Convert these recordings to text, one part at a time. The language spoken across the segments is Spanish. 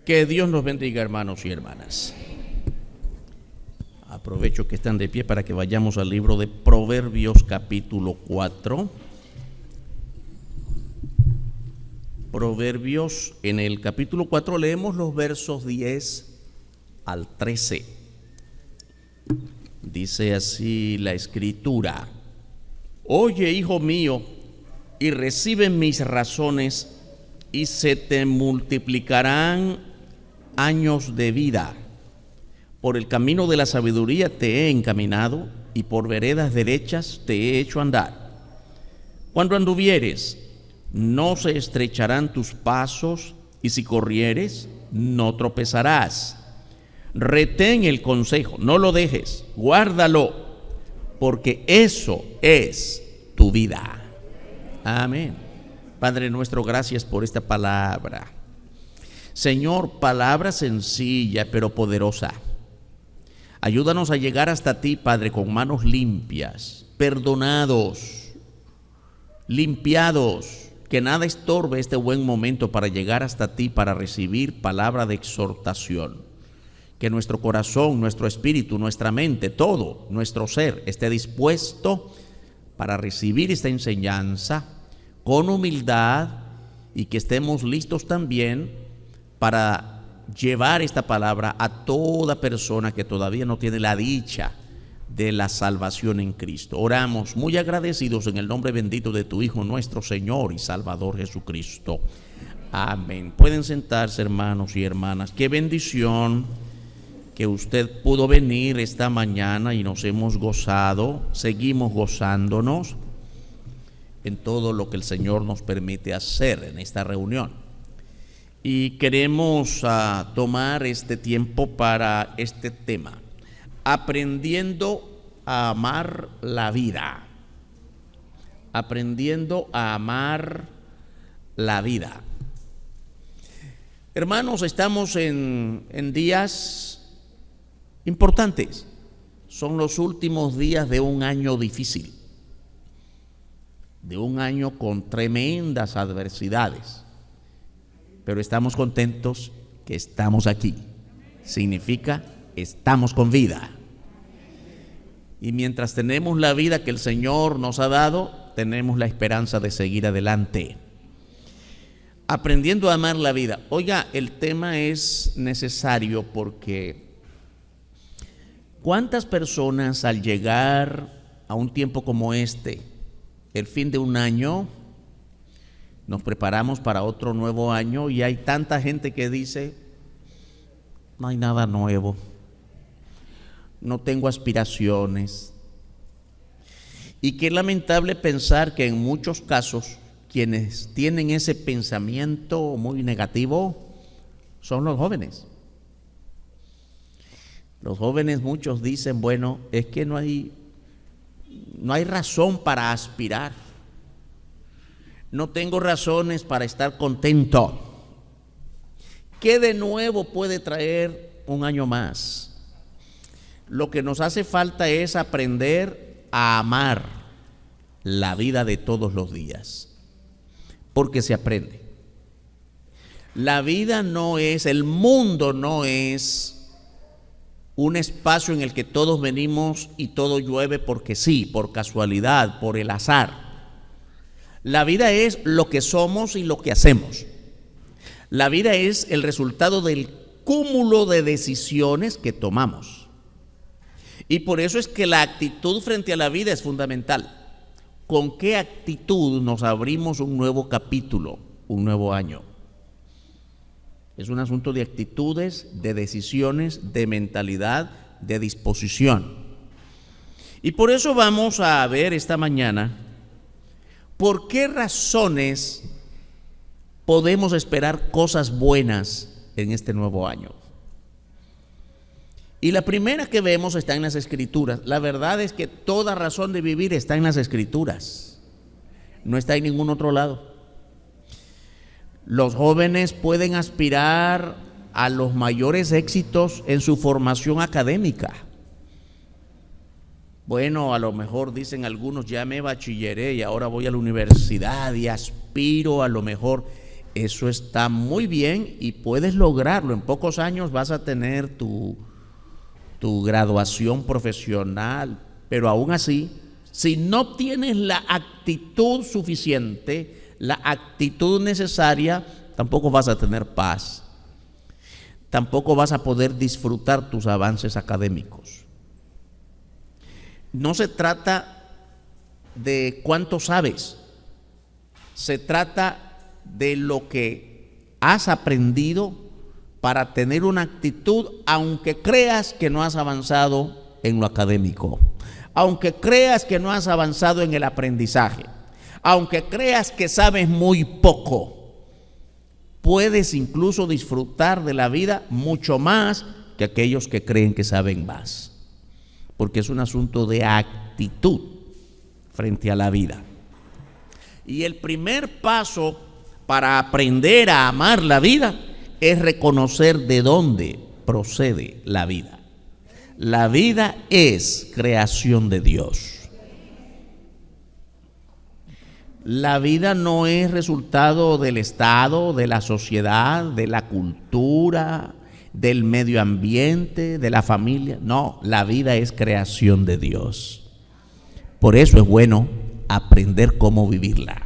Que Dios nos bendiga, hermanos y hermanas. Aprovecho que están de pie para que vayamos al libro de Proverbios capítulo 4. Proverbios, en el capítulo 4 leemos los versos 10 al 13. Dice así la escritura: Oye, hijo mío, y recibe mis razones, y se te multiplicarán años de vida. Por el camino de la sabiduría te he encaminado, y por veredas derechas te he hecho andar. Cuando anduvieres, no se estrecharán tus pasos, y si corrieres, no tropezarás. Retén el consejo, no lo dejes, guárdalo, porque eso es tu vida. Amén. Padre nuestro, gracias por esta palabra. Señor, palabra sencilla pero poderosa. Ayúdanos a llegar hasta ti, Padre, con manos limpias, perdonados, limpiados, que nada estorbe este buen momento para llegar hasta ti, para recibir palabra de exhortación. Que nuestro corazón, nuestro espíritu, nuestra mente, todo nuestro ser esté dispuesto para recibir esta enseñanza con humildad, y que estemos listos también para llevar esta palabra a toda persona que todavía no tiene la dicha de la salvación en Cristo. Oramos muy agradecidos en el nombre bendito de tu Hijo, nuestro Señor y Salvador Jesucristo. Amén. Pueden sentarse, hermanos y hermanas. Qué bendición que usted pudo venir esta mañana y nos hemos gozado, seguimos gozándonos en todo lo que el Señor nos permite hacer en esta reunión. Y queremos tomar este tiempo para este tema: aprendiendo a amar la vida. Aprendiendo a amar la vida. Hermanos, estamos en días importantes. Son los últimos días de un año difícil, de un año con tremendas adversidades. Pero estamos contentos que estamos aquí. Significa, estamos con vida. Y mientras tenemos la vida que el Señor nos ha dado, tenemos la esperanza de seguir adelante. Aprendiendo a amar la vida. Oiga, el tema es necesario porque ¿cuántas personas al llegar a un tiempo como este, el fin de un año, nos preparamos para otro nuevo año, y hay tanta gente que dice: no hay nada nuevo, no tengo aspiraciones? Y qué lamentable pensar que en muchos casos quienes tienen ese pensamiento muy negativo son los jóvenes. Los jóvenes, muchos dicen: bueno, es que no hay razón para aspirar. No tengo razones para estar contento. ¿Qué de nuevo puede traer un año más? Lo que nos hace falta es aprender a amar la vida de todos los días, porque se aprende. La vida no es, el mundo no es un espacio en el que todos venimos y todo llueve porque sí, por casualidad, por el azar. La vida es lo que somos y lo que hacemos. La vida es el resultado del cúmulo de decisiones que tomamos. Y por eso es que la actitud frente a la vida es fundamental. ¿Con qué actitud nos abrimos un nuevo capítulo, un nuevo año? Es un asunto de actitudes, de decisiones, de mentalidad, de disposición. Y por eso vamos a ver esta mañana por qué razones podemos esperar cosas buenas en este nuevo año. Y la primera que vemos está en las Escrituras. La verdad es que toda razón de vivir está en las Escrituras, no está en ningún otro lado. Los jóvenes pueden aspirar a los mayores éxitos en su formación académica. Bueno, a lo mejor dicen algunos: ya me bachilleré y ahora voy a la universidad y aspiro a lo mejor eso está muy bien y puedes lograrlo. En pocos años vas a tener tu graduación profesional, pero aún así, si no tienes la actitud suficiente, la actitud necesaria, tampoco vas a tener paz. Tampoco vas a poder disfrutar tus avances académicos. No se trata de cuánto sabes, se trata de lo que has aprendido para tener una actitud, aunque creas que no has avanzado en lo académico, aunque creas que no has avanzado en el aprendizaje, aunque creas que sabes muy poco, puedes incluso disfrutar de la vida mucho más que aquellos que creen que saben más, porque es un asunto de actitud frente a la vida. Y el primer paso para aprender a amar la vida es reconocer de dónde procede la vida. La vida es creación de Dios. La vida no es resultado del Estado, de la sociedad, de la cultura, del medio ambiente, de la familia. No, la vida es creación de Dios. Por eso es bueno aprender cómo vivirla.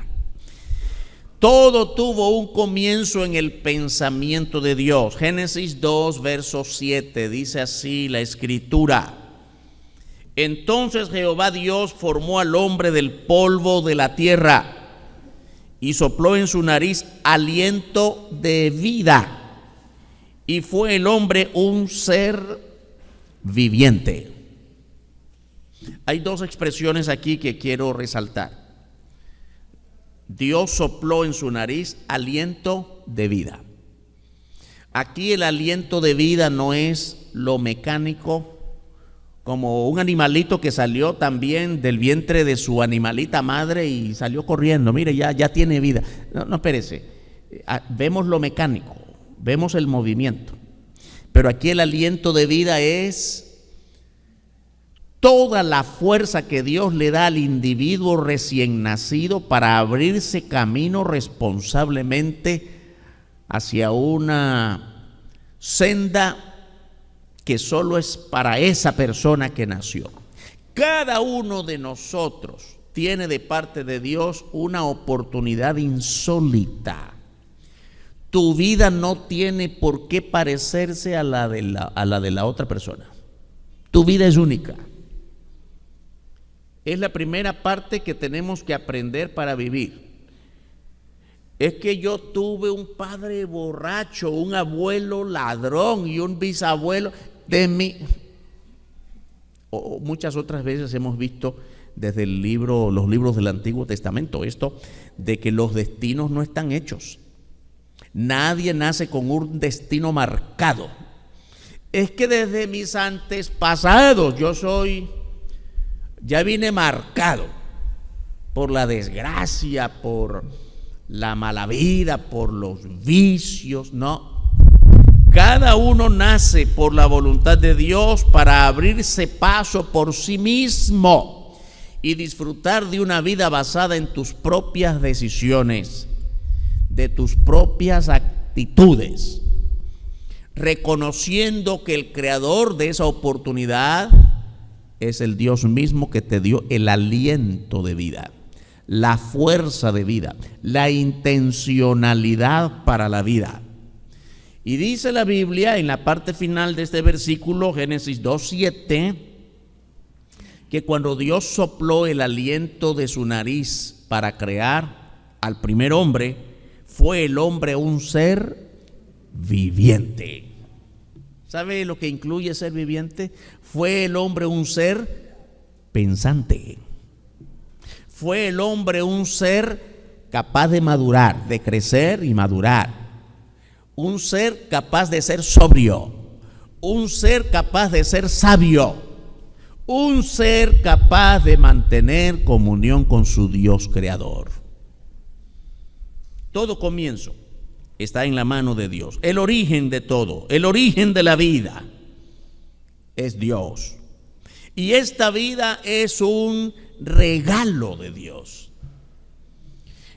Todo tuvo un comienzo en el pensamiento de Dios. Génesis 2, verso 7, dice así la Escritura. Entonces Jehová Dios formó al hombre del polvo de la tierra y sopló en su nariz aliento de vida, y fue el hombre un ser viviente. Hay dos expresiones aquí que quiero resaltar. Dios sopló en su nariz aliento de vida. Aquí el aliento de vida no es lo mecánico, como un animalito que salió también del vientre de su animalita madre y salió corriendo. Mire, ya tiene vida. No, espérese. Vemos lo mecánico, vemos el movimiento. Pero aquí el aliento de vida es toda la fuerza que Dios le da al individuo recién nacido para abrirse camino responsablemente hacia una senda que solo es para esa persona que nació. Cada uno de nosotros tiene de parte de Dios una oportunidad insólita. Tu vida no tiene por qué parecerse a la de la otra persona. Tu vida es única. Es la primera parte que tenemos que aprender para vivir. Es que yo tuve un padre borracho, un abuelo ladrón y un bisabuelo de mí. Muchas otras veces hemos visto desde los libros del Antiguo Testamento esto de que los destinos no están hechos. Nadie nace con un destino marcado. Es que desde mis antepasados ya vine marcado por la desgracia, por la mala vida, por los vicios. No. Cada uno nace por la voluntad de Dios para abrirse paso por sí mismo y disfrutar de una vida basada en tus propias decisiones, de tus propias actitudes, reconociendo que el creador de esa oportunidad es el Dios mismo que te dio el aliento de vida, la fuerza de vida, la intencionalidad para la vida. Y dice la Biblia en la parte final de este versículo, Génesis 2:7, que cuando Dios sopló el aliento de su nariz para crear al primer hombre, fue el hombre un ser viviente. ¿Sabe lo que incluye ser viviente? Fue el hombre un ser pensante. Fue el hombre un ser capaz de madurar, de crecer y madurar. Un ser capaz de ser sobrio, un ser capaz de ser sabio, un ser capaz de mantener comunión con su Dios creador. Todo comienzo está en la mano de Dios. El origen de todo, el origen de la vida es Dios. Y esta vida es un regalo de Dios.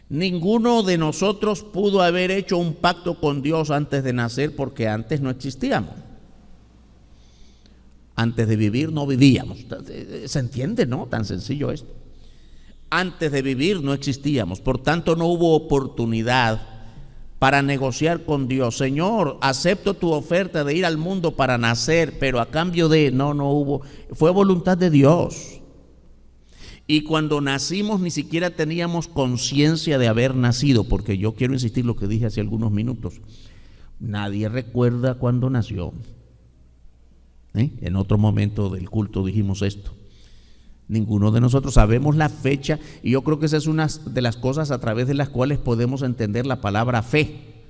Ninguno de nosotros pudo haber hecho un pacto con Dios antes de nacer, porque antes no existíamos. Antes de vivir no vivíamos. ¿Se entiende, no? Tan sencillo esto. Antes de vivir no existíamos, por tanto no hubo oportunidad para negociar con Dios. Señor, acepto tu oferta de ir al mundo para nacer, pero a cambio de... No hubo. Fue voluntad de Dios. Y cuando nacimos ni siquiera teníamos conciencia de haber nacido, porque yo quiero insistir lo que dije hace algunos minutos. Nadie recuerda cuándo nació. En otro momento del culto dijimos esto. Ninguno de nosotros sabemos la fecha, y yo creo que esa es una de las cosas a través de las cuales podemos entender la palabra fe.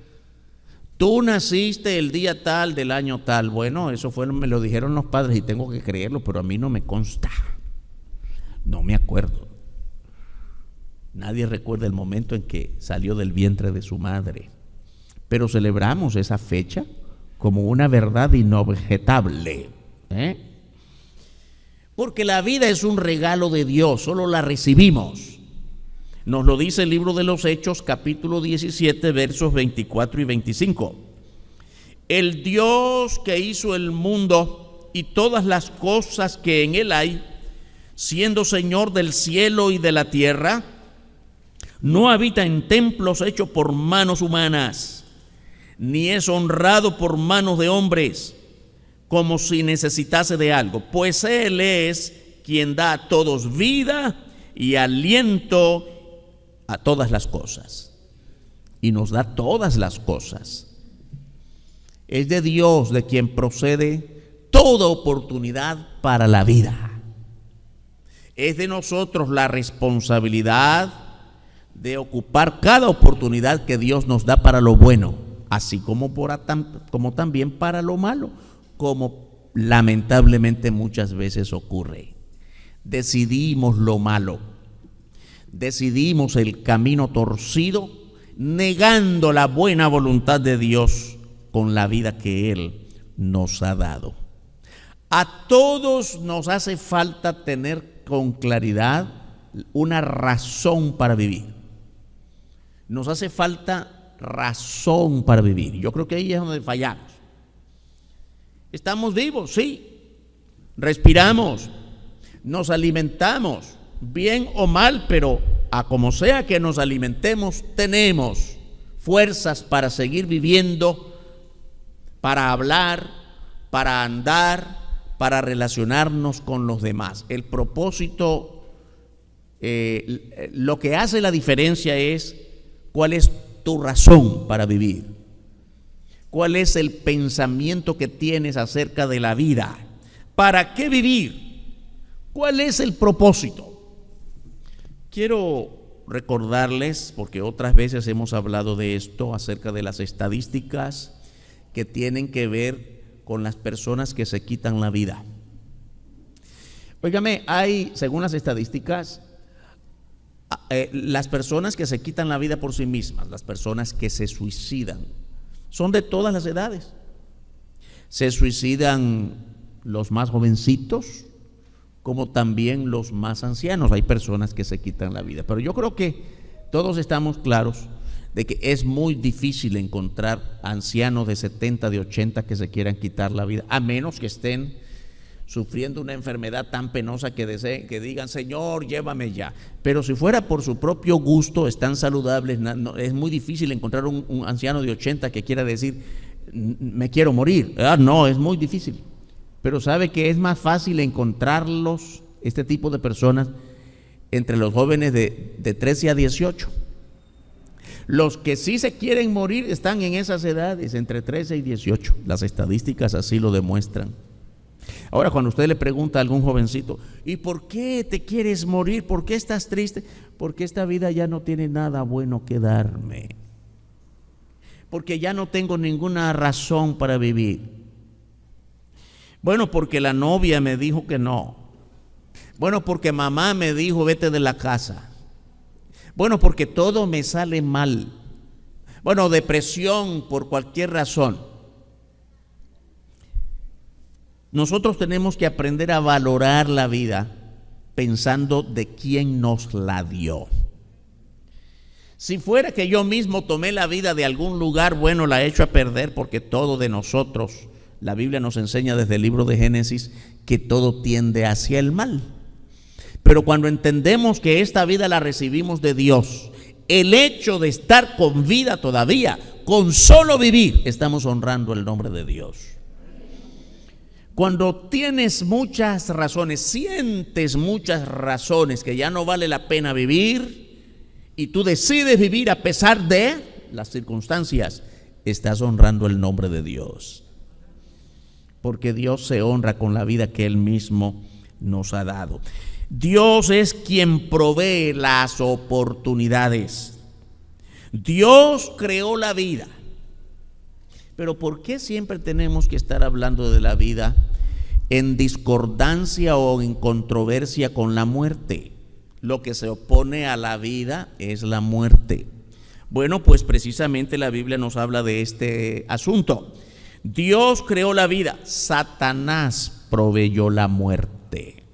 Tú naciste el día tal del año tal. Bueno, eso me lo dijeron los padres y tengo que creerlo, pero a mí no me consta. No me acuerdo. Nadie recuerda el momento en que salió del vientre de su madre. Pero celebramos esa fecha como una verdad inobjetable. Porque la vida es un regalo de Dios, solo la recibimos. Nos lo dice el libro de los Hechos, capítulo 17, versos 24 y 25. El Dios que hizo el mundo y todas las cosas que en él hay, siendo Señor del cielo y de la tierra, no habita en templos hechos por manos humanas, ni es honrado por manos de hombres, como si necesitase de algo, pues Él es quien da a todos vida y aliento a todas las cosas, y nos da todas las cosas. Es de Dios de quien procede toda oportunidad para la vida. Es de nosotros la responsabilidad de ocupar cada oportunidad que Dios nos da para lo bueno, así como también para lo malo, como lamentablemente muchas veces ocurre. Decidimos lo malo, decidimos el camino torcido, negando la buena voluntad de Dios con la vida que Él nos ha dado. A todos nos hace falta tener con claridad una razón para vivir. Nos hace falta razón para vivir. Yo creo que ahí es donde fallamos. Estamos vivos, sí. Respiramos, nos alimentamos, bien o mal, pero a como sea que nos alimentemos, tenemos fuerzas para seguir viviendo, para hablar, para andar, para relacionarnos con los demás. El propósito, lo que hace la diferencia es cuál es tu razón para vivir, cuál es el pensamiento que tienes acerca de la vida, para qué vivir, cuál es el propósito. Quiero recordarles, porque otras veces hemos hablado de esto, acerca de las estadísticas que tienen que ver con las personas que se quitan la vida. Óigame, hay, según las estadísticas, las personas que se quitan la vida por sí mismas, las personas que se suicidan, son de todas las edades. Se suicidan los más jovencitos, como también los más ancianos. Hay personas que se quitan la vida, pero yo creo que todos estamos claros de que es muy difícil encontrar ancianos de 70, de 80 que se quieran quitar la vida, a menos que estén sufriendo una enfermedad tan penosa que deseen, que digan, Señor, llévame ya. Pero si fuera por su propio gusto, están saludables, es muy difícil encontrar un anciano de 80 que quiera decir, me quiero morir. No, es muy difícil. Pero sabe que es más fácil encontrarlos, este tipo de personas, entre los jóvenes de 13 a 18. Los que sí se quieren morir están en esas edades, entre 13 y 18. Las estadísticas así lo demuestran. Ahora, cuando usted le pregunta a algún jovencito, ¿y por qué te quieres morir? ¿Por qué estás triste? Porque esta vida ya no tiene nada bueno que darme. Porque ya no tengo ninguna razón para vivir. Bueno, porque la novia me dijo que no. Bueno, porque mamá me dijo, vete de la casa. Bueno, porque todo me sale mal. Bueno, depresión por cualquier razón. Nosotros tenemos que aprender a valorar la vida pensando de quién nos la dio. Si fuera que yo mismo tomé la vida de algún lugar, bueno, la he hecho a perder, porque todo de nosotros, la Biblia nos enseña desde el libro de Génesis que todo tiende hacia el mal. Pero cuando entendemos que esta vida la recibimos de Dios, el hecho de estar con vida todavía, con solo vivir, estamos honrando el nombre de Dios. Cuando tienes muchas razones, sientes muchas razones que ya no vale la pena vivir, y tú decides vivir a pesar de las circunstancias, estás honrando el nombre de Dios. Porque Dios se honra con la vida que Él mismo nos ha dado. Dios es quien provee las oportunidades. Dios creó la vida. Pero ¿por qué siempre tenemos que estar hablando de la vida en discordancia o en controversia con la muerte? Lo que se opone a la vida es la muerte. Bueno, pues precisamente la Biblia nos habla de este asunto. Dios creó la vida, Satanás proveyó la muerte.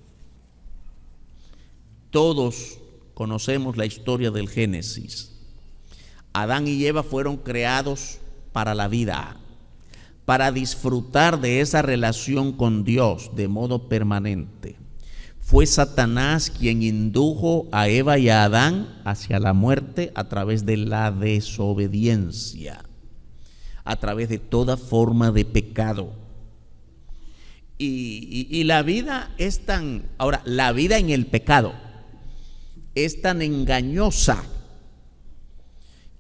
Todos conocemos la historia del Génesis. Adán y Eva fueron creados para la vida, para disfrutar de esa relación con Dios de modo permanente. Fue Satanás quien indujo a Eva y a Adán hacia la muerte a través de la desobediencia, a través de toda forma de pecado. Y la vida es tan, ahora, la vida en el pecado es tan engañosa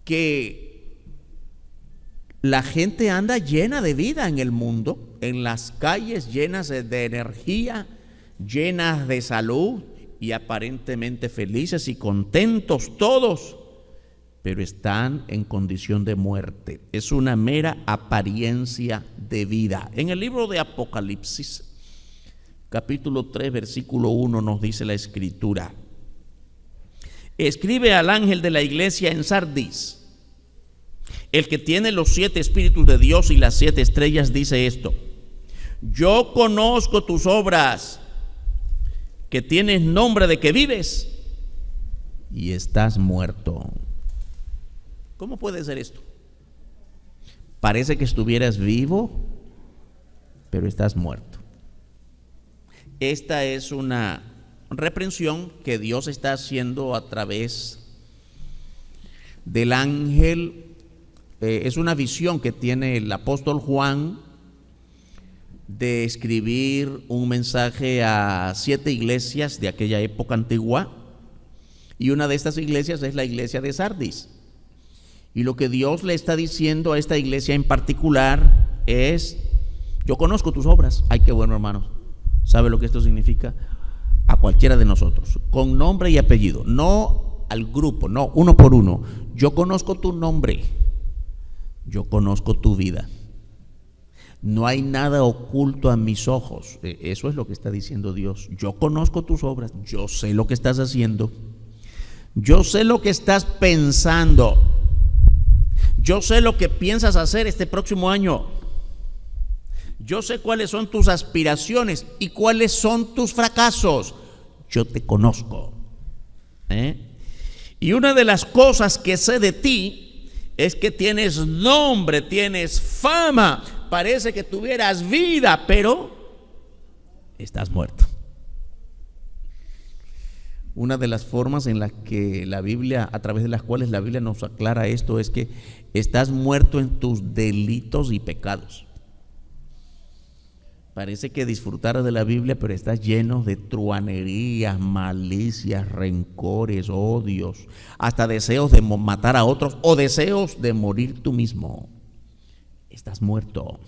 que la gente anda llena de vida en el mundo, en las calles llenas de energía, llenas de salud y aparentemente felices y contentos todos, pero están en condición de muerte. Es una mera apariencia de vida. En el libro de Apocalipsis, capítulo 3, versículo 1, nos dice la Escritura: escribe al ángel de la iglesia en Sardis, el que tiene los 7 espíritus de Dios y las 7 estrellas, dice esto: yo conozco tus obras, que tienes nombre de que vives y estás muerto. ¿Cómo puede ser esto? Parece que estuvieras vivo, pero estás muerto. Esta es una reprensión que Dios está haciendo a través del ángel. Es una visión que tiene el apóstol Juan de escribir un mensaje a 7 iglesias de aquella época antigua, y una de estas iglesias es la iglesia de Sardis. Y lo que Dios le está diciendo a esta iglesia en particular es: yo conozco tus obras. Ay, qué bueno, hermanos. ¿Sabe lo que esto significa? A cualquiera de nosotros, con nombre y apellido, no al grupo, no, uno por uno. Yo conozco tu nombre, yo conozco tu vida. No hay nada oculto a mis ojos. Eso es lo que está diciendo Dios. Yo conozco tus obras, yo sé lo que estás haciendo, yo sé lo que estás pensando, yo sé lo que piensas hacer este próximo año, yo sé cuáles son tus aspiraciones y cuáles son tus fracasos. Yo te conozco. Y una de las cosas que sé de ti es que tienes nombre, tienes fama. Parece que tuvieras vida, pero estás muerto. Una de las formas en las que la Biblia, a través de las cuales la Biblia nos aclara esto, es que estás muerto en tus delitos y pecados. Parece que disfrutaras de la Biblia, pero estás lleno de truanerías, malicias, rencores, odios, hasta deseos de matar a otros o deseos de morir tú mismo. Estás muerto.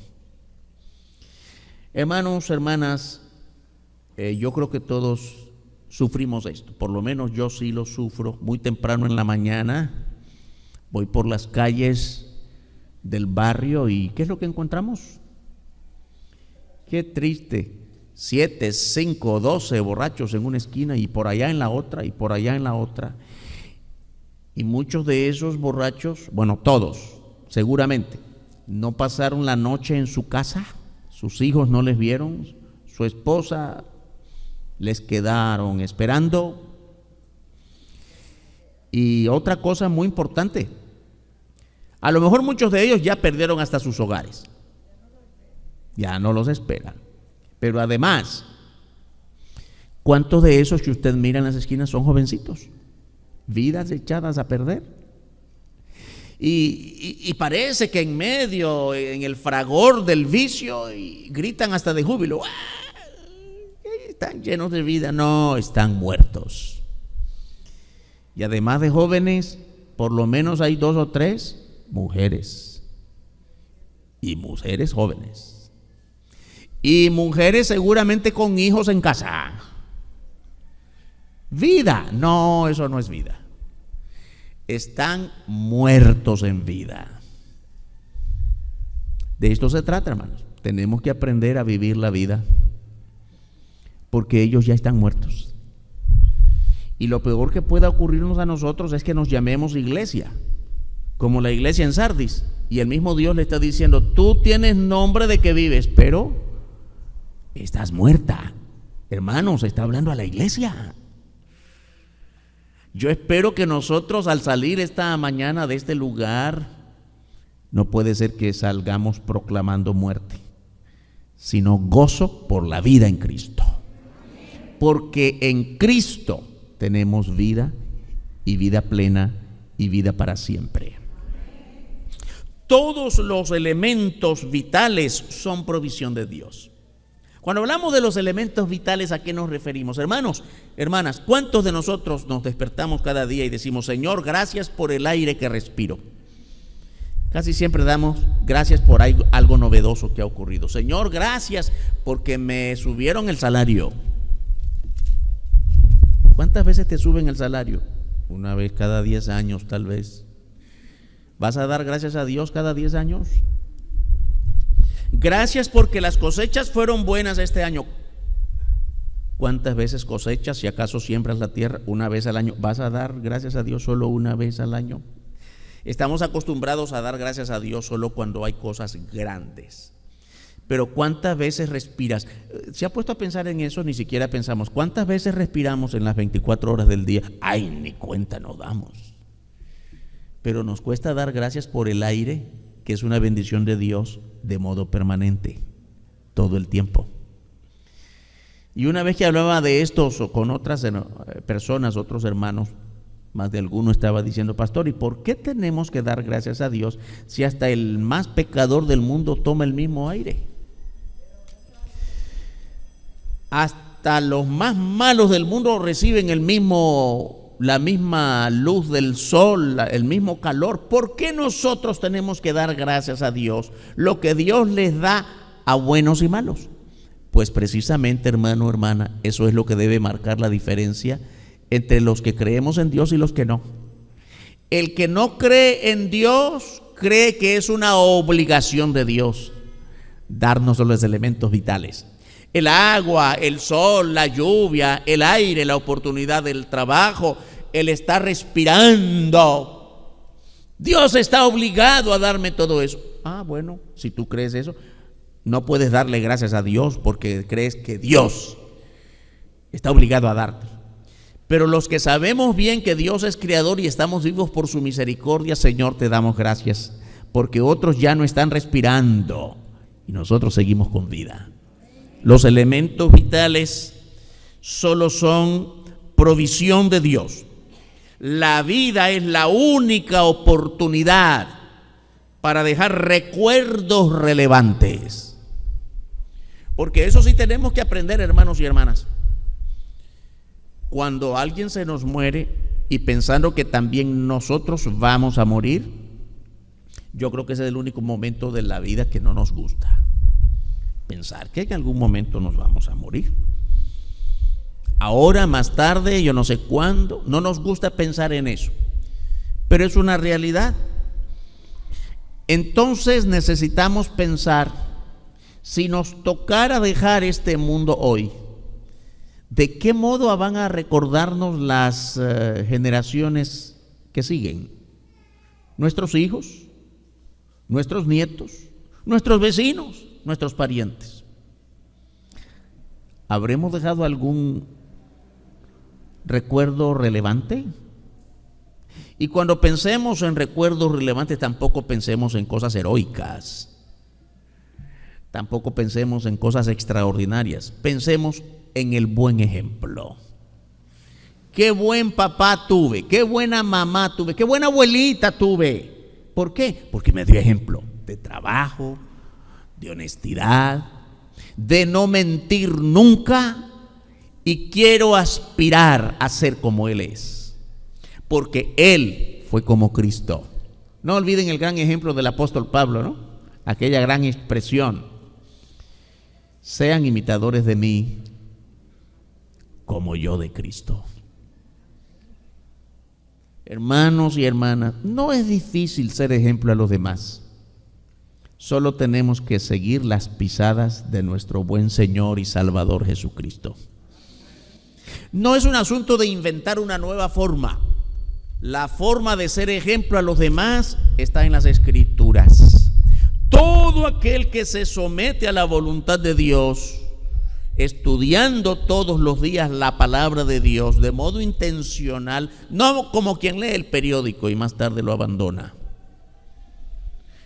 Hermanos, hermanas, yo creo que todos sufrimos esto. Por lo menos yo sí lo sufro. Muy temprano en la mañana voy por las calles del barrio y ¿qué es lo que encontramos? Qué triste. 7, 5, 12 borrachos en una esquina y por allá en la otra y por allá en la otra. Y muchos de esos borrachos, bueno, todos, seguramente, no pasaron la noche en su casa, sus hijos no les vieron, su esposa les quedaron esperando. Y otra cosa muy importante, a lo mejor muchos de ellos ya perdieron hasta sus hogares. Ya no los esperan. Pero además, ¿cuántos de esos que usted mira en las esquinas son jovencitos? Vidas echadas a perder. Y parece que en medio, en el fragor del vicio, gritan hasta de júbilo. Están llenos de vida. No, están muertos. Y además de jóvenes, por lo menos hay 2 o 3 mujeres. Y mujeres jóvenes. Y mujeres seguramente con hijos en casa. Vida. No, eso no es vida. Están muertos en vida. De esto se trata, hermanos. Tenemos que aprender a vivir la vida, porque ellos ya están muertos. Y lo peor que pueda ocurrirnos a nosotros es que nos llamemos iglesia, como la iglesia en Sardis, y el mismo Dios le está diciendo: tú tienes nombre de que vives, pero estás muerta. Hermanos, está hablando a la iglesia. Yo espero que nosotros, al salir esta mañana de este lugar, no puede ser que salgamos proclamando muerte, sino gozo por la vida en Cristo. Porque en Cristo tenemos vida, y vida plena, y vida para siempre. Todos los elementos vitales son provisión de Dios. Cuando hablamos de los elementos vitales, ¿a qué nos referimos? Hermanos, hermanas, ¿cuántos de nosotros nos despertamos cada día y decimos: Señor, gracias por el aire que respiro? Casi siempre damos gracias por algo novedoso que ha ocurrido. Señor, gracias porque me subieron el salario. ¿Cuántas veces te suben el salario? Una vez cada 10 años tal vez. ¿Vas a dar gracias a Dios cada 10 años? Gracias porque las cosechas fueron buenas este año. ¿Cuántas veces cosechas? Si acaso siembras la tierra una vez al año. ¿Vas a dar gracias a Dios solo una vez al año? Estamos acostumbrados a dar gracias a Dios solo cuando hay cosas grandes. Pero ¿cuántas veces respiras? ¿Se ha puesto a pensar en eso? Ni siquiera pensamos. ¿Cuántas veces respiramos en las 24 horas del día? Ay, ni cuenta nos damos. Pero nos cuesta dar gracias por el aire, que es una bendición de Dios de modo permanente, todo el tiempo. Y una vez que hablaba de esto con otras personas, otros hermanos, más de alguno estaba diciendo: pastor, ¿y por qué tenemos que dar gracias a Dios si hasta el más pecador del mundo toma el mismo aire? Hasta los más malos del mundo reciben la misma luz del sol, el mismo calor. ¿Por qué nosotros tenemos que dar gracias a Dios lo que Dios les da a buenos y malos? Pues precisamente, hermano, hermana, eso es lo que debe marcar la diferencia entre los que creemos en Dios y los que no. El que no cree en Dios cree que es una obligación de Dios darnos los elementos vitales: el agua, el sol, la lluvia, el aire, la oportunidad del trabajo, el estar respirando. Dios está obligado a darme todo eso. Bueno, si tú crees eso, no puedes darle gracias a Dios porque crees que Dios está obligado a darte. Pero los que sabemos bien que Dios es creador y estamos vivos por su misericordia, Señor, te damos gracias, porque otros ya no están respirando y nosotros seguimos con vida. Los elementos vitales solo son provisión de Dios. La vida es la única oportunidad para dejar recuerdos relevantes. Porque eso sí tenemos que aprender, hermanos y hermanas. Cuando alguien se nos muere y pensando que también nosotros vamos a morir, yo creo que ese es el único momento de la vida que no nos gusta. Pensar que en algún momento nos vamos a morir. Ahora, más tarde, yo no sé cuándo, no nos gusta pensar en eso, pero es una realidad. Entonces necesitamos pensar, si nos tocara dejar este mundo hoy, ¿de qué modo van a recordarnos las generaciones que siguen? Nuestros hijos, nuestros nietos, nuestros vecinos, nuestros parientes. ¿Habremos dejado algún recuerdo relevante? Y cuando pensemos en recuerdos relevantes, tampoco pensemos en cosas heroicas. Tampoco pensemos en cosas extraordinarias. Pensemos en el buen ejemplo. Qué buen papá tuve, qué buena mamá tuve, qué buena abuelita tuve. ¿Por qué? Porque me dio ejemplo de trabajo, de honestidad, de no mentir nunca, y quiero aspirar a ser como Él es, porque Él fue como Cristo. No olviden el gran ejemplo del apóstol Pablo, ¿no? Aquella gran expresión: sean imitadores de mí como yo de Cristo. Hermanos y hermanas, no es difícil ser ejemplo a los demás. Solo tenemos que seguir las pisadas de nuestro buen Señor y Salvador Jesucristo. No es un asunto de inventar una nueva forma. La forma de ser ejemplo a los demás está en las Escrituras. Todo aquel que se somete a la voluntad de Dios, estudiando todos los días la palabra de Dios de modo intencional, no como quien lee el periódico y más tarde lo abandona,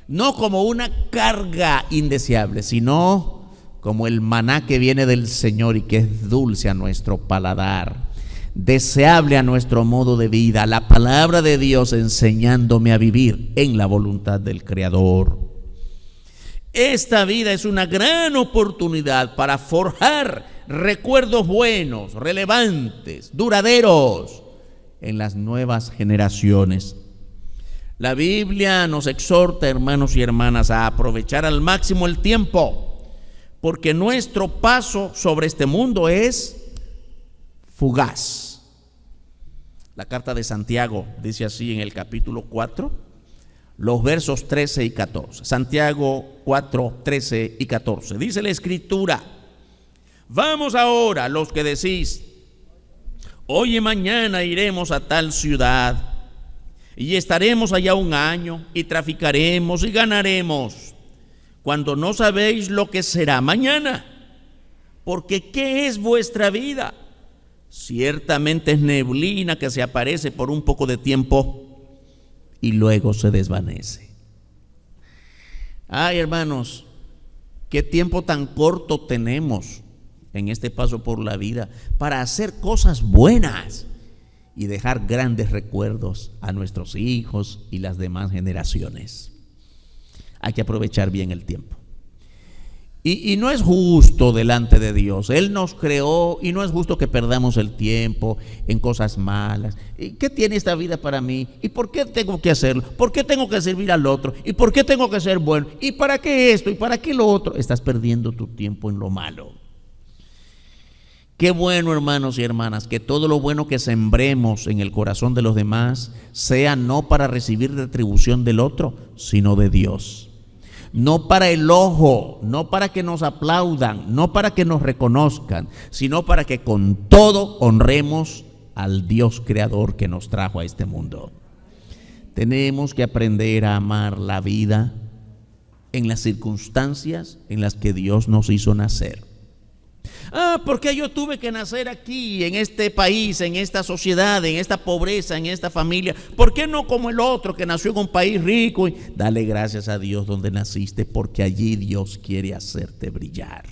no como una carga indeseable, sino como el maná que viene del Señor y que es dulce a nuestro paladar, deseable a nuestro modo de vida, la palabra de Dios enseñándome a vivir en la voluntad del Creador. Esta vida es una gran oportunidad para forjar recuerdos buenos, relevantes, duraderos en las nuevas generaciones. La Biblia nos exhorta, hermanos y hermanas, a aprovechar al máximo el tiempo, porque nuestro paso sobre este mundo es fugaz. La carta de Santiago dice así en el capítulo 4, los versos 13 y 14. Santiago 4, 13 y 14. Dice la Escritura: vamos ahora, los que decís, hoy y mañana iremos a tal ciudad, y estaremos allá un año, y traficaremos y ganaremos, cuando no sabéis lo que será mañana. Porque ¿qué es vuestra vida? Ciertamente es neblina que se aparece por un poco de tiempo y luego se desvanece. Ay, hermanos, qué tiempo tan corto tenemos en este paso por la vida para hacer cosas buenas y dejar grandes recuerdos a nuestros hijos y las demás generaciones. Hay que aprovechar bien el tiempo. Y no es justo delante de Dios. Él nos creó y no es justo que perdamos el tiempo en cosas malas. ¿Y qué tiene esta vida para mí? ¿Y por qué tengo que hacerlo? ¿Por qué tengo que servir al otro? ¿Y por qué tengo que ser bueno? ¿Y para qué esto? ¿Y para qué lo otro? Estás perdiendo tu tiempo en lo malo. Qué bueno, hermanos y hermanas, que todo lo bueno que sembremos en el corazón de los demás sea no para recibir retribución del otro, sino de Dios. No para el ojo, no para que nos aplaudan, no para que nos reconozcan, sino para que con todo honremos al Dios creador que nos trajo a este mundo. Tenemos que aprender a amar la vida en las circunstancias en las que Dios nos hizo nacer. ¿Por qué yo tuve que nacer aquí, en este país, en esta sociedad, en esta pobreza, en esta familia? ¿Por qué no como el otro que nació en un país rico? Dale gracias a Dios donde naciste, porque allí Dios quiere hacerte brillar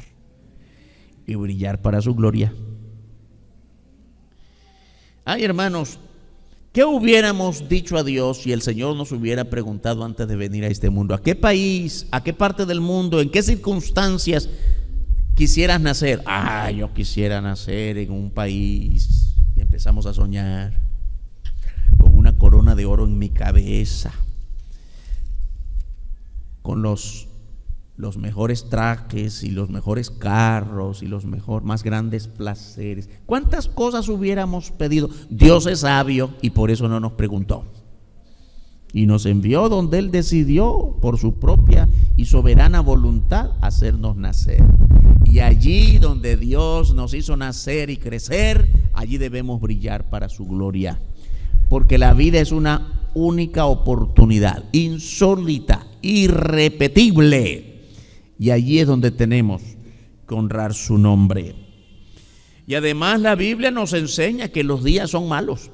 y brillar para su gloria. Ay, hermanos, ¿qué hubiéramos dicho a Dios si el Señor nos hubiera preguntado antes de venir a este mundo? ¿A qué país, a qué parte del mundo, en qué circunstancias quisieras nacer? Yo quisiera nacer en un país, y empezamos a soñar con una corona de oro en mi cabeza, con los mejores trajes y los mejores carros y los más grandes placeres. ¿Cuántas cosas hubiéramos pedido? Dios es sabio y por eso no nos preguntó, y nos envió donde Él decidió por su propia y soberana voluntad hacernos nacer. Y allí donde Dios nos hizo nacer y crecer, allí debemos brillar para su gloria. Porque la vida es una única oportunidad, insólita, irrepetible. Y allí es donde tenemos que honrar su nombre. Y además la Biblia nos enseña que los días son malos.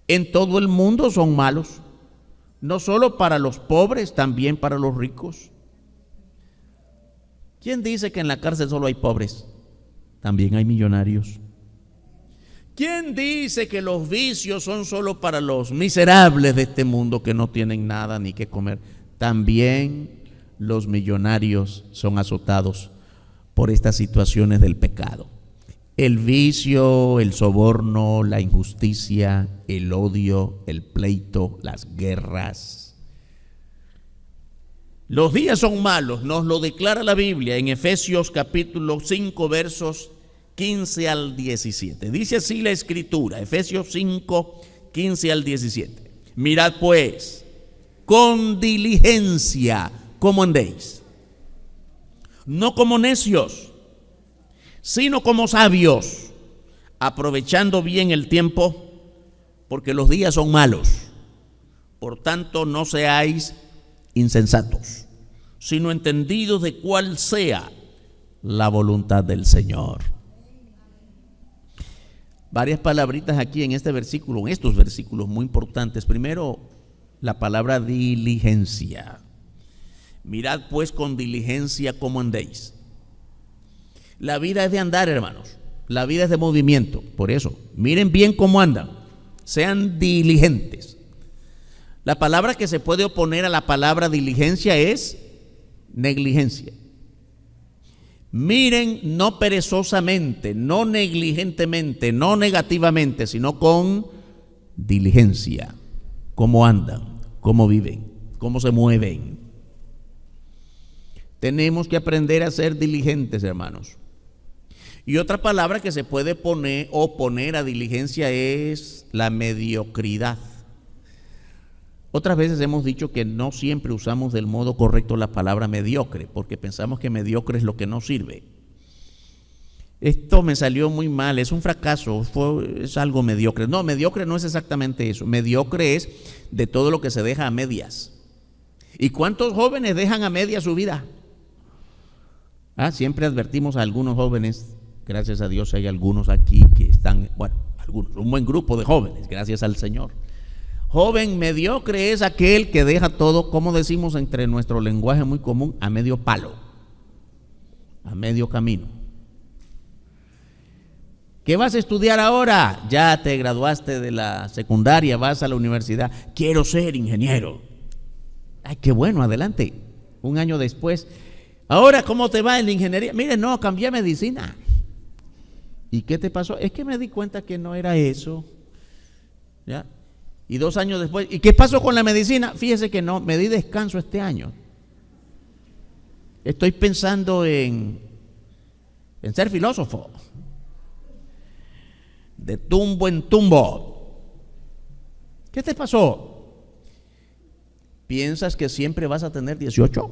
en todo el mundo son malos, no solo para los pobres, también para los ricos. ¿Quién dice que en la cárcel solo hay pobres? También hay millonarios. ¿Quién dice que los vicios son solo para los miserables de este mundo que no tienen nada ni que comer? También los millonarios son azotados por estas situaciones del pecado. El vicio, el soborno, la injusticia, el odio, el pleito, las guerras. Los días son malos, nos lo declara la Biblia en Efesios capítulo 5, versos 15 al 17. Dice así la Escritura, Efesios 5, 15 al 17. Mirad pues, con diligencia, cómo andéis, no como necios, sino como sabios, aprovechando bien el tiempo, porque los días son malos. Por tanto, no seáis insensatos, sino entendidos de cuál sea la voluntad del Señor. Varias palabritas aquí en este versículo, en estos versículos muy importantes. Primero, la palabra diligencia. Mirad pues con diligencia cómo andéis. La vida es de andar, hermanos. La vida es de movimiento. Por eso, miren bien cómo andan. Sean diligentes. La palabra que se puede oponer a la palabra diligencia es negligencia. Miren no perezosamente, no negligentemente, no negativamente, sino con diligencia. Cómo andan, cómo viven, cómo se mueven. Tenemos que aprender a ser diligentes, hermanos. Y otra palabra que se puede oponer a diligencia es la mediocridad. Otras veces hemos dicho que no siempre usamos del modo correcto la palabra mediocre, porque pensamos que mediocre es lo que no sirve. Esto me salió muy mal, es un fracaso, es algo mediocre. No, mediocre no es exactamente eso. Mediocre es de todo lo que se deja a medias. ¿Y cuántos jóvenes dejan a medias su vida? Siempre advertimos a algunos jóvenes, gracias a Dios hay algunos aquí que están, un buen grupo de jóvenes, gracias al Señor. Joven mediocre es aquel que deja todo, como decimos entre nuestro lenguaje muy común, a medio palo, a medio camino. ¿Qué vas a estudiar ahora? Ya te graduaste de la secundaria, vas a la universidad. Quiero ser ingeniero. Ay, qué bueno, adelante. Un año después, ahora, ¿cómo te va en la ingeniería? Mire, no, cambié a medicina. ¿Y qué te pasó? Es que me di cuenta que no era eso. ¿Ya? Y 2 años después, ¿y qué pasó con la medicina? Fíjese que no, me di descanso este año. Estoy pensando en ser filósofo. De tumbo en tumbo. ¿Qué te pasó? ¿Piensas que siempre vas a tener 18?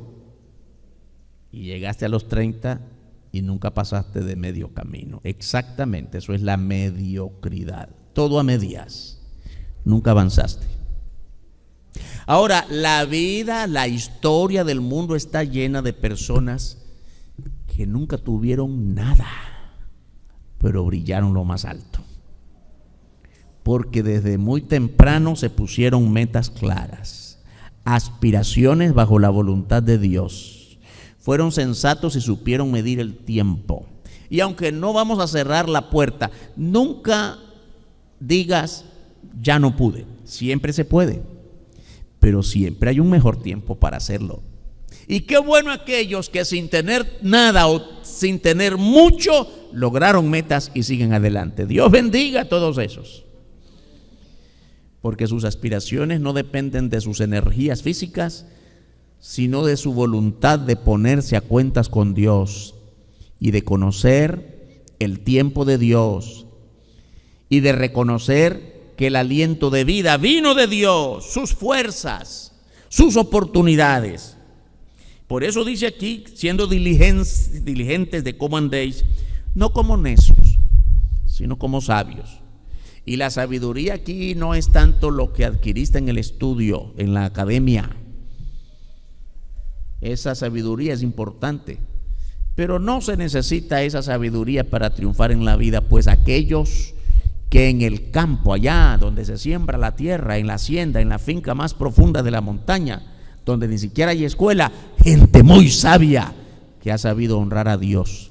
Y llegaste a los 30 y nunca pasaste de medio camino. Exactamente, eso es la mediocridad. Todo a medias. Nunca avanzaste. Ahora, la vida, la historia del mundo está llena de personas que nunca tuvieron nada, pero brillaron lo más alto. Porque desde muy temprano se pusieron metas claras, aspiraciones bajo la voluntad de Dios. Fueron sensatos y supieron medir el tiempo. Y aunque no vamos a cerrar la puerta, nunca digas ya no pude. Siempre se puede, pero siempre hay un mejor tiempo para hacerlo. Y qué bueno aquellos que sin tener nada o sin tener mucho lograron metas y siguen adelante. Dios bendiga a todos esos, porque sus aspiraciones no dependen de sus energías físicas, sino de su voluntad de ponerse a cuentas con Dios y de conocer el tiempo de Dios y de reconocer que el aliento de vida vino de Dios, sus fuerzas, sus oportunidades. Por eso dice aquí, siendo diligentes de cómo andéis, no como necios, sino como sabios. Y la sabiduría aquí no es tanto lo que adquiriste en el estudio, en la academia. Esa sabiduría es importante, pero no se necesita esa sabiduría para triunfar en la vida, pues aquellos que en el campo, allá donde se siembra la tierra, en la hacienda, en la finca más profunda de la montaña, donde ni siquiera hay escuela, gente muy sabia que ha sabido honrar a Dios.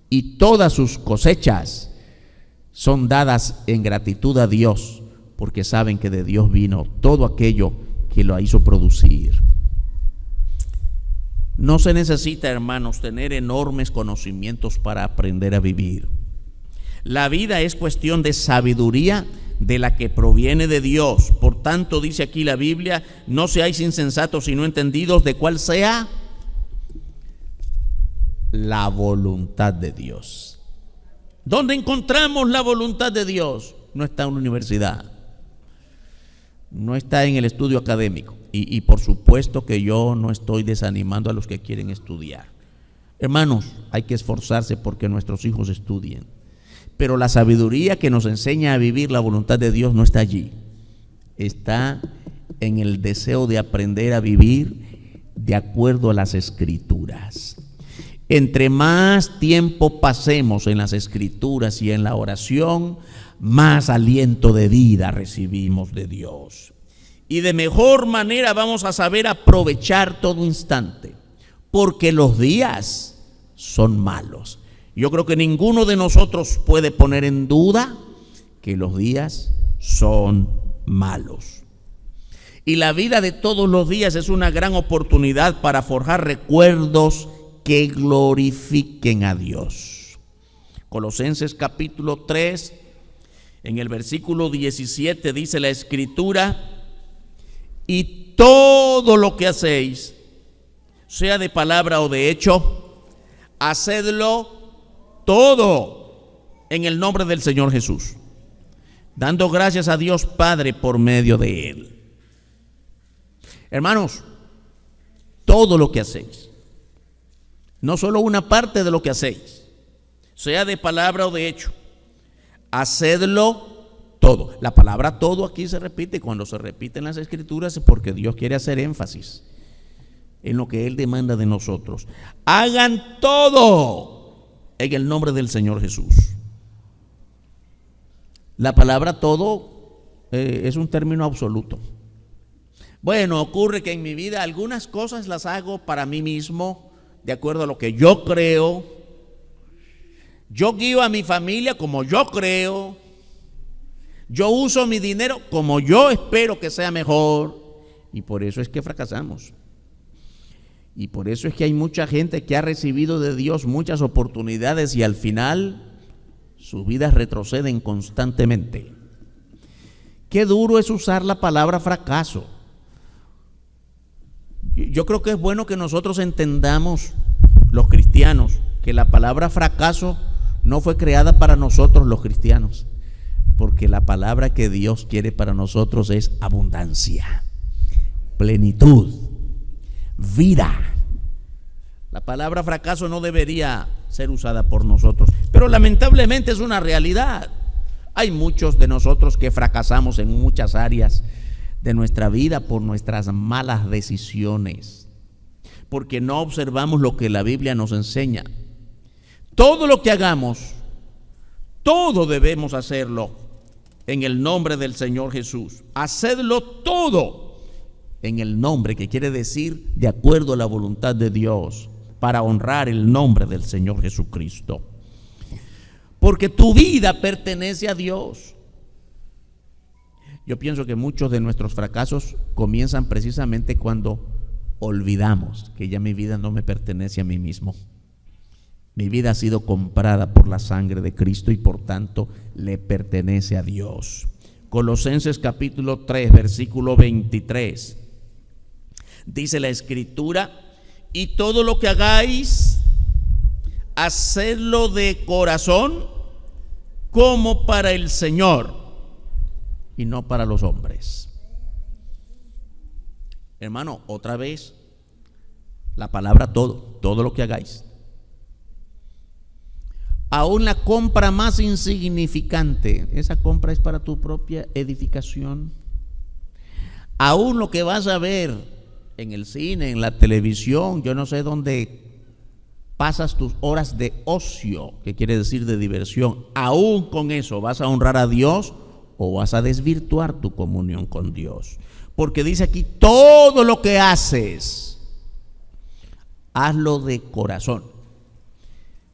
Y todas sus cosechas son dadas en gratitud a Dios, porque saben que de Dios vino todo aquello que lo hizo producir. No se necesita, hermanos, tener enormes conocimientos para aprender a vivir. La vida es cuestión de sabiduría de la que proviene de Dios. Por tanto, dice aquí la Biblia, no seáis insensatos sino entendidos de cuál sea la voluntad de Dios. ¿Dónde encontramos la voluntad de Dios? No está en la universidad, no está en el estudio académico. Y por supuesto que yo no estoy desanimando a los que quieren estudiar. Hermanos, hay que esforzarse porque nuestros hijos estudien. Pero la sabiduría que nos enseña a vivir la voluntad de Dios no está allí. Está en el deseo de aprender a vivir de acuerdo a las Escrituras. Entre más tiempo pasemos en las Escrituras y en la oración, más aliento de vida recibimos de Dios. Y de mejor manera vamos a saber aprovechar todo instante, porque los días son malos. Yo creo que ninguno de nosotros puede poner en duda que los días son malos. Y la vida de todos los días es una gran oportunidad para forjar recuerdos que glorifiquen a Dios. Colosenses capítulo 3, en el versículo 17 dice la Escritura: y todo lo que hacéis, sea de palabra o de hecho, hacedlo todo en el nombre del Señor Jesús, dando gracias a Dios Padre por medio de Él. Hermanos, todo lo que hacéis, no solo una parte de lo que hacéis, sea de palabra o de hecho, hacedlo todo. La palabra todo aquí se repite. Cuando se repite en las Escrituras es porque Dios quiere hacer énfasis en lo que Él demanda de nosotros. Hagan todo en el nombre del Señor Jesús. La palabra todo es un término absoluto. Bueno, ocurre que en mi vida algunas cosas las hago para mí mismo, de acuerdo a lo que yo creo. Yo guío a mi familia como yo creo. Yo uso mi dinero como yo espero que sea mejor. Y por eso es que fracasamos. Y por eso es que hay mucha gente que ha recibido de Dios muchas oportunidades y al final sus vidas retroceden constantemente. Qué duro es usar la palabra fracaso. Yo creo que es bueno que nosotros entendamos, los cristianos, que la palabra fracaso no fue creada para nosotros los cristianos, porque la palabra que Dios quiere para nosotros es abundancia, plenitud, vida. La palabra fracaso no debería ser usada por nosotros, pero lamentablemente es una realidad. Hay muchos de nosotros que fracasamos en muchas áreas de nuestra vida por nuestras malas decisiones, porque no observamos lo que la Biblia nos enseña. Todo lo que hagamos, todo debemos hacerlo en el nombre del Señor Jesús. Hacedlo todo en el nombre, que quiere decir de acuerdo a la voluntad de Dios, para honrar el nombre del Señor Jesucristo. Porque tu vida pertenece a Dios. Yo pienso que muchos de nuestros fracasos comienzan precisamente cuando olvidamos que ya mi vida no me pertenece a mí mismo. Mi vida ha sido comprada por la sangre de Cristo y por tanto le pertenece a Dios. Colosenses capítulo 3, versículo 23. Dice la Escritura: y todo lo que hagáis, hacedlo de corazón como para el Señor y no para los hombres. Hermano, otra vez, la palabra todo lo que hagáis. Aún la compra más insignificante, esa compra es para tu propia edificación. Aún lo que vas a ver en el cine, en la televisión, yo no sé dónde pasas tus horas de ocio, que quiere decir de diversión, aún con eso, ¿vas a honrar a Dios o vas a desvirtuar tu comunión con Dios? Porque dice aquí, todo lo que haces, hazlo de corazón.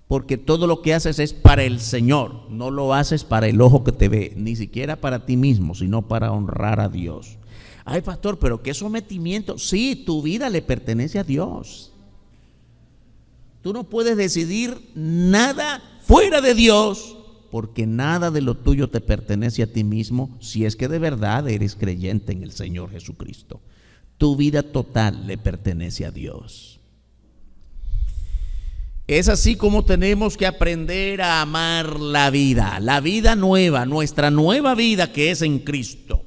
Porque todo lo que haces es para el Señor, no lo haces para el ojo que te ve, ni siquiera para ti mismo, sino para honrar a Dios. Ay, pastor, pero qué sometimiento. Sí, tu vida le pertenece a Dios. Tú no puedes decidir nada fuera de Dios, porque nada de lo tuyo te pertenece a ti mismo si es que de verdad eres creyente en el Señor Jesucristo. Tu vida total le pertenece a Dios. Es así como tenemos que aprender a amar la vida nueva, nuestra nueva vida que es en Cristo.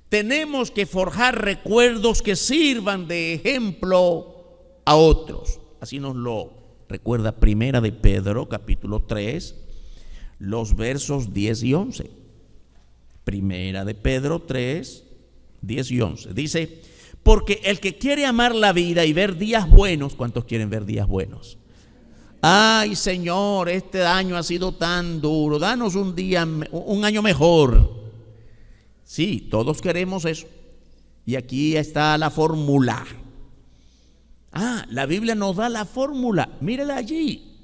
Tenemos que forjar recuerdos que sirvan de ejemplo a otros. Así nos lo recuerda Primera de Pedro, capítulo 3, los versos 10 y 11. Primera de Pedro 3, 10 y 11. Dice, porque el que quiere amar la vida y ver días buenos, ¿cuántos quieren ver días buenos? Ay, Señor, este año ha sido tan duro, danos un año mejor. Sí, todos queremos eso. Y aquí está la fórmula. La Biblia nos da la fórmula, mírala allí.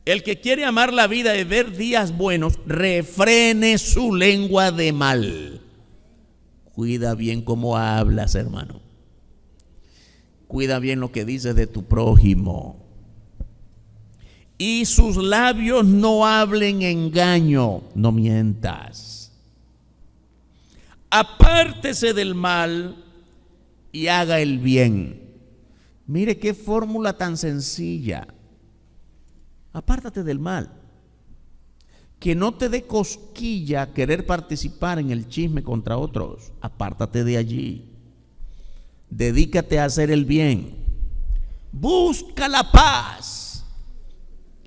El que quiere amar la vida y ver días buenos, refrene su lengua de mal. Cuida bien cómo hablas, hermano. Cuida bien lo que dices de tu prójimo. Y sus labios no hablen engaño, no mientas. Apártese del mal y haga el bien. Mire qué fórmula tan sencilla. Apártate del mal. Que no te dé cosquilla querer participar en el chisme contra otros. Apártate de allí. Dedícate a hacer el bien. Busca la paz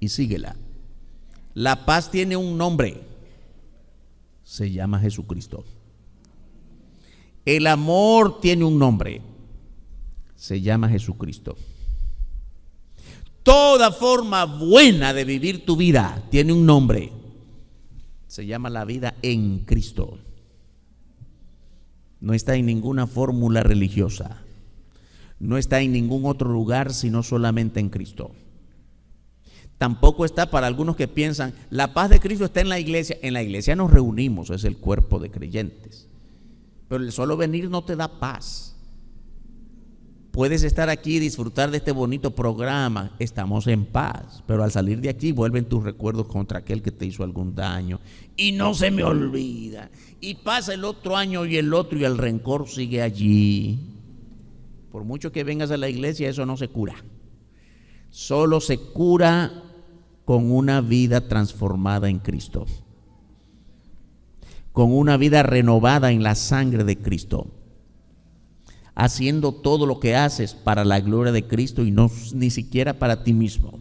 y síguela. La paz tiene un nombre. Se llama Jesucristo. El amor tiene un nombre. Se llama Jesucristo. Toda forma buena de vivir tu vida tiene un nombre. Se llama la vida en Cristo. No está en ninguna fórmula religiosa. No está en ningún otro lugar sino solamente en Cristo. Tampoco está para algunos que piensan, la paz de Cristo está en la iglesia. En la iglesia nos reunimos, es el cuerpo de creyentes. Pero el solo venir no te da paz. Puedes estar aquí y disfrutar de este bonito programa, estamos en paz, pero al salir de aquí vuelven tus recuerdos contra aquel que te hizo algún daño y no se me olvida, y pasa el otro año y el otro y el rencor sigue allí. Por mucho que vengas a la iglesia, eso no se cura. Solo se cura con una vida transformada en Cristo, con una vida renovada en la sangre de Cristo, haciendo todo lo que haces para la gloria de Cristo y no ni siquiera para ti mismo.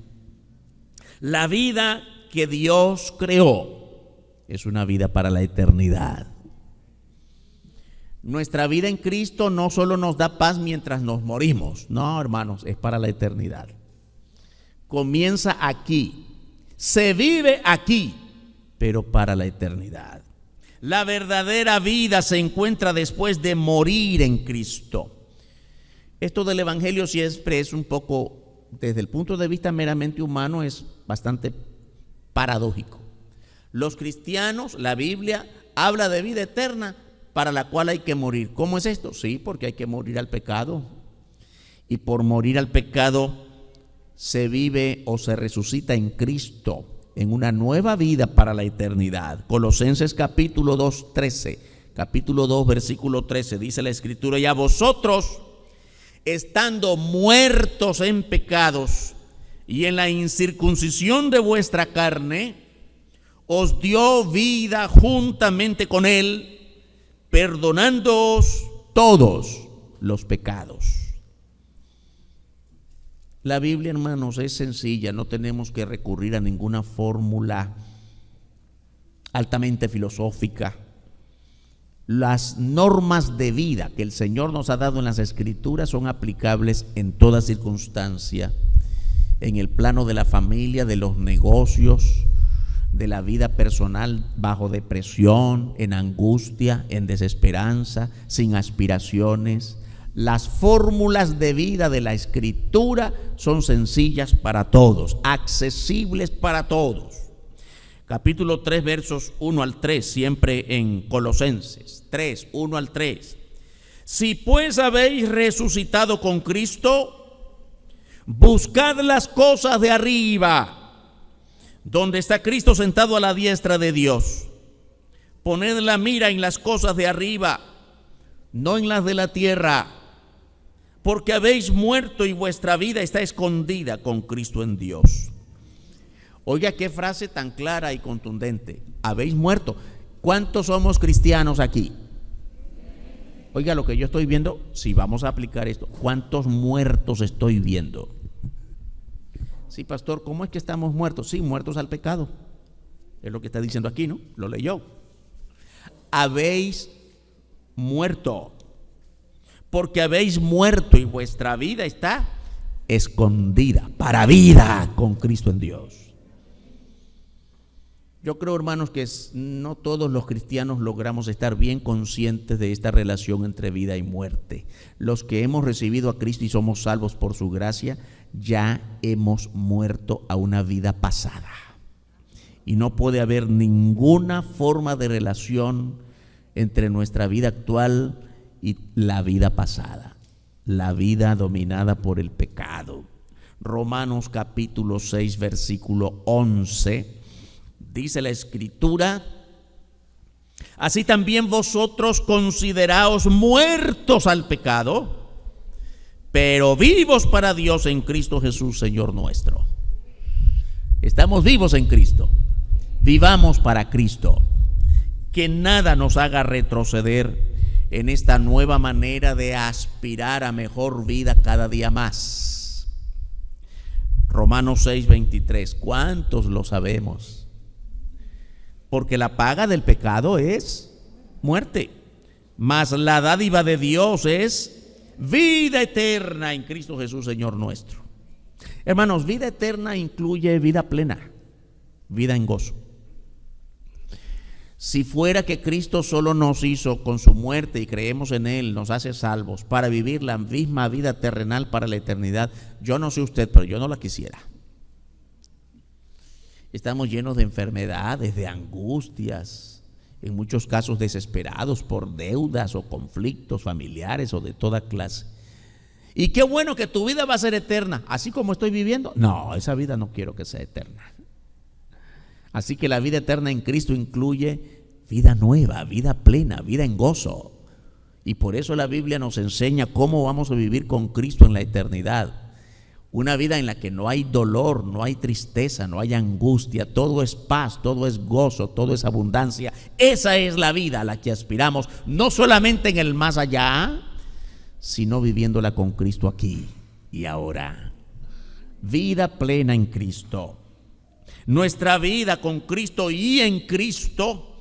La vida que Dios creó es una vida para la eternidad. Nuestra vida en Cristo no solo nos da paz mientras nos morimos, no, hermanos, es para la eternidad. Comienza aquí, se vive aquí, pero para la eternidad. La verdadera vida se encuentra después de morir en Cristo. Esto del evangelio siempre es un poco, desde el punto de vista meramente humano, es bastante paradójico. Los cristianos, la Biblia habla de vida eterna para la cual hay que morir. ¿Cómo es esto? Sí, porque hay que morir al pecado. Y por morir al pecado se vive o se resucita en Cristo, en una nueva vida para la eternidad. Colosenses capítulo 2, 13, capítulo 2, versículo 13, dice la Escritura: y a vosotros, estando muertos en pecados y en la incircuncisión de vuestra carne, os dio vida juntamente con Él, perdonándoos todos los pecados. La Biblia, hermanos, es sencilla, no tenemos que recurrir a ninguna fórmula altamente filosófica. Las normas de vida que el Señor nos ha dado en las Escrituras son aplicables en toda circunstancia en el plano de la familia, de los negocios, de la vida personal, bajo depresión, en angustia, en desesperanza, sin aspiraciones. Las fórmulas de vida de la Escritura son sencillas para todos, accesibles para todos. Capítulo 3, versos 1 al 3, siempre en Colosenses 3, 1 al 3. Si pues habéis resucitado con Cristo, buscad las cosas de arriba, donde está Cristo sentado a la diestra de Dios. Poned la mira en las cosas de arriba, no en las de la tierra, porque habéis muerto y vuestra vida está escondida con Cristo en Dios. Oiga, qué frase tan clara y contundente. Habéis muerto. ¿Cuántos somos cristianos aquí? Oiga, lo que yo estoy viendo, si vamos a aplicar esto, ¿cuántos muertos estoy viendo? Sí, pastor, ¿cómo es que estamos muertos? Sí, muertos al pecado. Es lo que está diciendo aquí, ¿no? Lo leyó. Habéis muerto, porque habéis muerto y vuestra vida está escondida para vida con Cristo en Dios. Yo creo, hermanos, que no todos los cristianos logramos estar bien conscientes de esta relación entre vida y muerte. Los que hemos recibido a Cristo y somos salvos por su gracia, ya hemos muerto a una vida pasada. Y no puede haber ninguna forma de relación entre nuestra vida actual y la vida pasada, la vida dominada por el pecado. Romanos capítulo 6, versículo 11. Dice la Escritura: así también vosotros consideraos muertos al pecado, pero vivos para Dios en Cristo Jesús, Señor nuestro. Estamos vivos en Cristo. Vivamos para Cristo. Que nada nos haga retroceder en esta nueva manera de aspirar a mejor vida cada día más. Romanos 6:23. ¿Cuántos lo sabemos? Porque la paga del pecado es muerte, mas la dádiva de Dios es vida eterna en Cristo Jesús, Señor nuestro. Hermanos, vida eterna incluye vida plena, vida en gozo. Si fuera que Cristo solo nos hizo con su muerte y creemos en Él, nos hace salvos para vivir la misma vida terrenal para la eternidad, yo no sé usted, pero yo no la quisiera. Estamos llenos de enfermedades, de angustias, en muchos casos desesperados por deudas o conflictos familiares o de toda clase. Y qué bueno que tu vida va a ser eterna, así como estoy viviendo. No, esa vida no quiero que sea eterna. Así que la vida eterna en Cristo incluye vida nueva, vida plena, vida en gozo. Y por eso la Biblia nos enseña cómo vamos a vivir con Cristo en la eternidad. Una vida en la que no hay dolor, no hay tristeza, no hay angustia, todo es paz, todo es gozo, todo es abundancia. Esa es la vida a la que aspiramos, no solamente en el más allá, sino viviéndola con Cristo aquí y ahora. Vida plena en Cristo. Nuestra vida con Cristo y en Cristo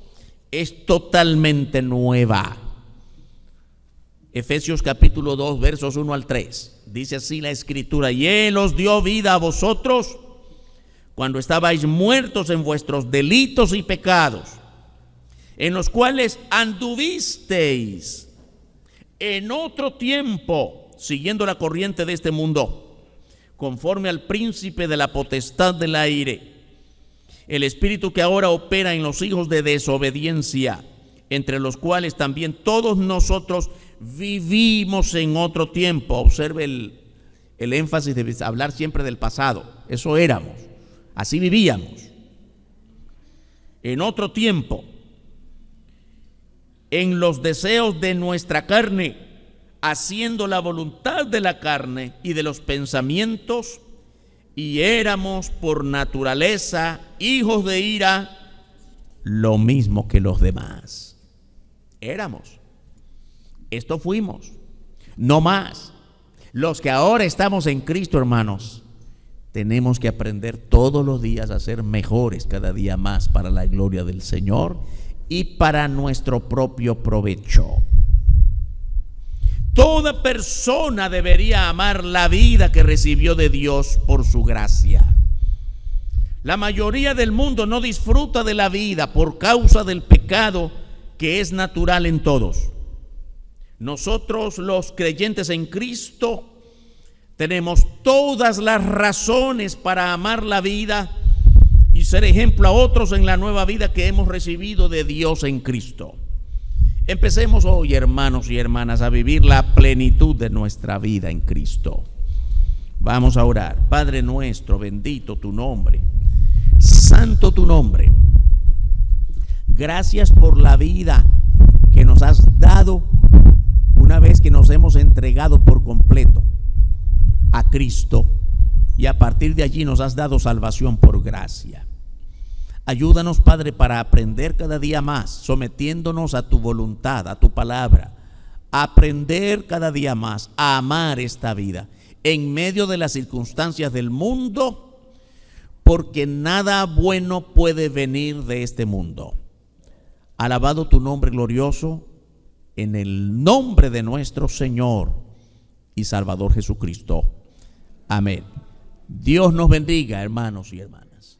es totalmente nueva. Efesios capítulo 2, versos 1 al 3. Dice así la Escritura: y Él os dio vida a vosotros cuando estabais muertos en vuestros delitos y pecados, en los cuales anduvisteis en otro tiempo, siguiendo la corriente de este mundo, conforme al príncipe de la potestad del aire, el espíritu que ahora opera en los hijos de desobediencia, entre los cuales también todos nosotros vivimos en otro tiempo. Observe el énfasis de hablar siempre del pasado. Eso éramos, así vivíamos. En otro tiempo, en los deseos de nuestra carne, haciendo la voluntad de la carne y de los pensamientos, y éramos por naturaleza hijos de ira, lo mismo que los demás. Éramos. Esto fuimos, no más. Los que ahora estamos en Cristo, hermanos, tenemos que aprender todos los días a ser mejores cada día más para la gloria del Señor y para nuestro propio provecho. Toda persona debería amar la vida que recibió de Dios por su gracia. La mayoría del mundo no disfruta de la vida por causa del pecado que es natural en todos. Nosotros, los creyentes en Cristo, tenemos todas las razones para amar la vida y ser ejemplo a otros en la nueva vida que hemos recibido de Dios en Cristo. Empecemos hoy, hermanos y hermanas, a vivir la plenitud de nuestra vida en Cristo. Vamos a orar. Padre nuestro, bendito tu nombre, santo tu nombre. Gracias por la vida que nos has dado una vez que nos hemos entregado por completo a Cristo, y a partir de allí nos has dado salvación por gracia. Ayúdanos, Padre, para aprender cada día más, sometiéndonos a tu voluntad, a tu palabra, aprender cada día más a amar esta vida en medio de las circunstancias del mundo, porque nada bueno puede venir de este mundo. Alabado tu nombre glorioso, en el nombre de nuestro Señor y Salvador Jesucristo. Amén. Dios nos bendiga, hermanos y hermanas.